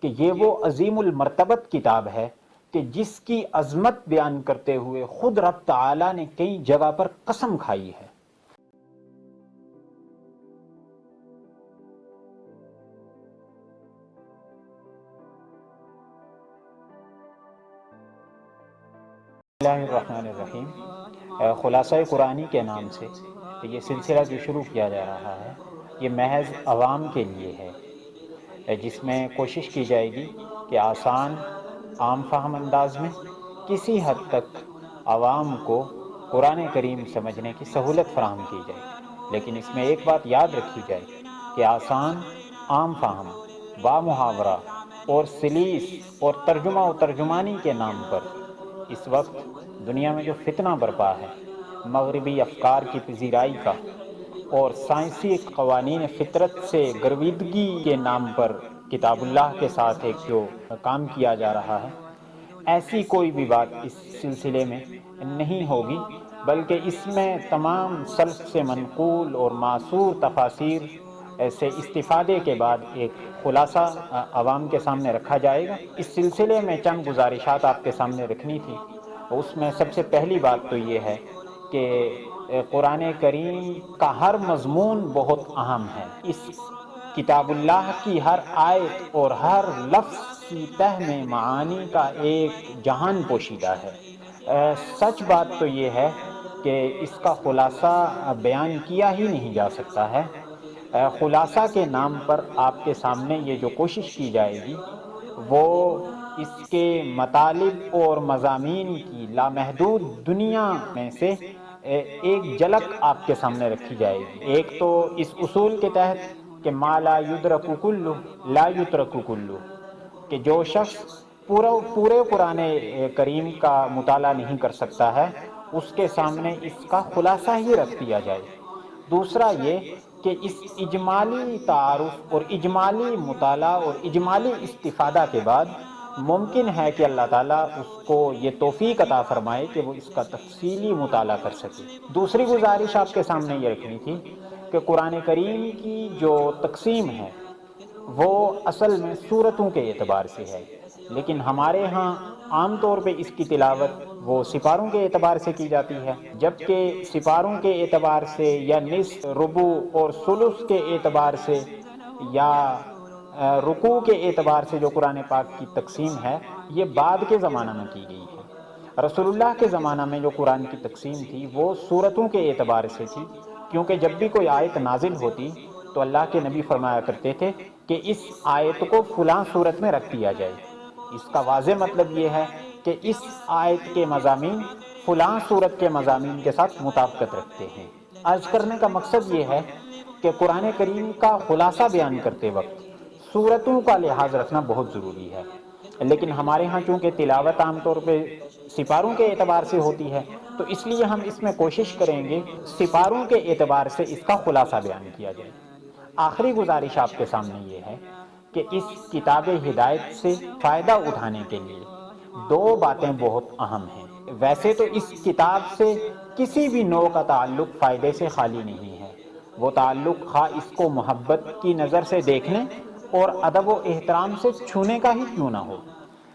کہ یہ وہ عظیم المرتبت کتاب ہے کہ جس کی عظمت بیان کرتے ہوئے خود رب تعالیٰ نے کئی جگہ پر قسم کھائی ہے۔ بسم اللہ الرحمن الرحیم۔ خلاصہ قرآنی کے نام سے یہ سلسلہ جو شروع کیا جا رہا ہے یہ محض عوام کے لیے ہے، جس میں کوشش کی جائے گی کہ آسان عام فہم انداز میں کسی حد تک عوام کو قرآن کریم سمجھنے کی سہولت فراہم کی جائے، لیکن اس میں ایک بات یاد رکھی جائے کہ آسان عام فہم با محاورہ اور سلیس اور ترجمہ و ترجمانی کے نام پر اس وقت دنیا میں جو فتنہ برپا ہے، مغربی افکار کی پذیرائی کا اور سائنسی قوانین فطرت سے گرویدگی کے نام پر کتاب اللہ کے ساتھ ایک جو کام کیا جا رہا ہے، ایسی کوئی بھی بات اس سلسلے میں نہیں ہوگی، بلکہ اس میں تمام سلف سے منقول اور معصور تفاسیر سے استفادے کے بعد ایک خلاصہ عوام کے سامنے رکھا جائے گا۔ اس سلسلے میں چند گزارشات آپ کے سامنے رکھنی تھی۔ اس میں سب سے پہلی بات تو یہ ہے کہ قرآن کریم کا ہر مضمون بہت اہم ہے۔ اس کتاب اللہ کی ہر آیت اور ہر لفظ کی تہ میں معانی کا ایک جہان پوشیدہ ہے۔ سچ بات تو یہ ہے کہ اس کا خلاصہ بیان کیا ہی نہیں جا سکتا ہے۔ خلاصہ کے نام پر آپ کے سامنے یہ جو کوشش کی جائے گی وہ اس کے مطالب اور مضامین کی لامحدود دنیا میں سے ایک جھلک آپ کے سامنے رکھی جائے گی۔ ایک تو اس اصول کے تحت کہ ما لا یدرک کلہ لا یترک کلہ، کہ جو شخص پورے قرآن کریم کا مطالعہ نہیں کر سکتا ہے اس کے سامنے اس کا خلاصہ ہی رکھ دیا جائے۔ دوسرا یہ کہ اس اجمالی تعارف اور اجمالی مطالعہ اور اجمالی استفادہ کے بعد ممکن ہے کہ اللہ تعالیٰ اس کو یہ توفیق عطا فرمائے کہ وہ اس کا تفصیلی مطالعہ کر سکے۔ دوسری گزارش آپ کے سامنے یہ رکھنی تھی کہ قرآن کریم کی جو تقسیم ہے وہ اصل میں سورتوں کے اعتبار سے ہے، لیکن ہمارے ہاں عام طور پہ اس کی تلاوت وہ سپاروں کے اعتبار سے کی جاتی ہے، جبکہ سپاروں کے اعتبار سے یا نصف، ربع اور ثلث کے اعتبار سے یا رکوع کے اعتبار سے جو قرآن پاک کی تقسیم ہے یہ بعد کے زمانہ میں کی گئی ہے۔ رسول اللہ کے زمانہ میں جو قرآن کی تقسیم تھی وہ سورتوں کے اعتبار سے تھی، کیونکہ جب بھی کوئی آیت نازل ہوتی تو اللہ کے نبی فرمایا کرتے تھے کہ اس آیت کو فلاں صورت میں رکھ دیا جائے۔ اس کا واضح مطلب یہ ہے کہ اس آیت کے مضامین فلاں صورت کے مضامین کے ساتھ مطابقت رکھتے ہیں۔ عرض کرنے کا مقصد یہ ہے کہ قرآن کریم کا خلاصہ بیان کرتے وقت صورتوں کا لحاظ رکھنا بہت ضروری ہے، لیکن ہمارے ہاں چونکہ تلاوت عام طور پہ سپاروں کے اعتبار سے ہوتی ہے تو اس لیے ہم اس میں کوشش کریں گے سپاروں کے اعتبار سے اس کا خلاصہ بیان کیا جائے۔ آخری گزارش آپ کے سامنے یہ ہے کہ اس کتاب ہدایت سے فائدہ اٹھانے کے لیے دو باتیں بہت اہم ہیں۔ ویسے تو اس کتاب سے کسی بھی نوع کا تعلق فائدے سے خالی نہیں ہے، وہ تعلق خواہ اس کو محبت کی نظر سے دیکھنے اور ادب و احترام سے چھونے کا ہی کیوں نہ ہو،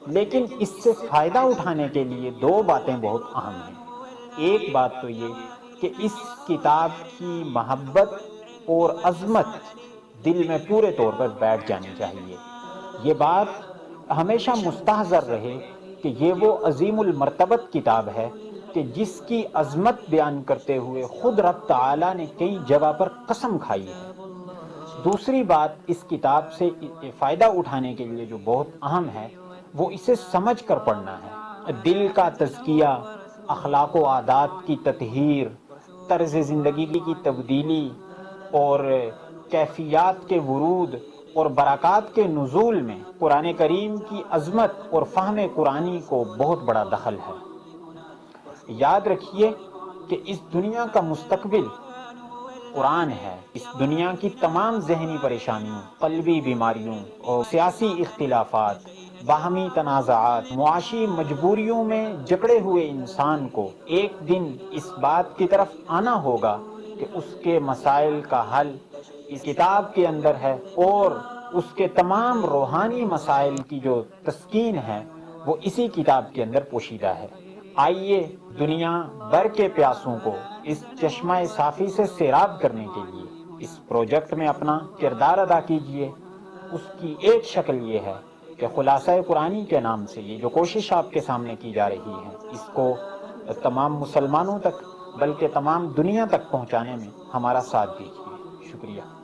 لیکن اس سے فائدہ اٹھانے کے لیے دو باتیں بہت اہم ہیں۔ ایک بات تو یہ کہ اس کتاب کی محبت اور عظمت دل میں پورے طور پر بیٹھ جانی چاہیے۔ یہ بات ہمیشہ مستحضر رہے کہ یہ وہ عظیم المرتبت کتاب ہے کہ جس کی عظمت بیان کرتے ہوئے خود رب تعالیٰ نے کئی جگہ پر قسم کھائی ہے۔ دوسری بات اس کتاب سے فائدہ اٹھانے کے لیے جو بہت اہم ہے وہ اسے سمجھ کر پڑھنا ہے۔ دل کا تزکیہ، اخلاق و عادات کی تطہیر، طرز زندگی کی تبدیلی اور کیفیات کے ورود اور برکات کے نزول میں قرآن کریم کی عظمت اور فہم قرآنی کو بہت بڑا دخل ہے۔ یاد رکھیے کہ اس دنیا کا مستقبل قرآن ہے۔ اس دنیا کی تمام ذہنی پریشانیوں، قلبی بیماریوں اور سیاسی اختلافات، باہمی تنازعات، معاشی مجبوریوں میں جکڑے ہوئے انسان کو ایک دن اس بات کی طرف آنا ہوگا کہ اس کے مسائل کا حل اس کتاب کے اندر ہے، اور اس کے تمام روحانی مسائل کی جو تسکین ہے وہ اسی کتاب کے اندر پوشیدہ ہے۔ آئیے دنیا بھر کے پیاسوں کو اس چشمہ صافی سے سیراب کرنے کے لیے اس پروجیکٹ میں اپنا کردار ادا کیجیے۔ اس کی ایک شکل یہ ہے کہ خلاصہ قرآنی کے نام سے یہ جو کوشش آپ کے سامنے کی جا رہی ہے، اس کو تمام مسلمانوں تک بلکہ تمام دنیا تک پہنچانے میں ہمارا ساتھ دیجیے۔ شکریہ۔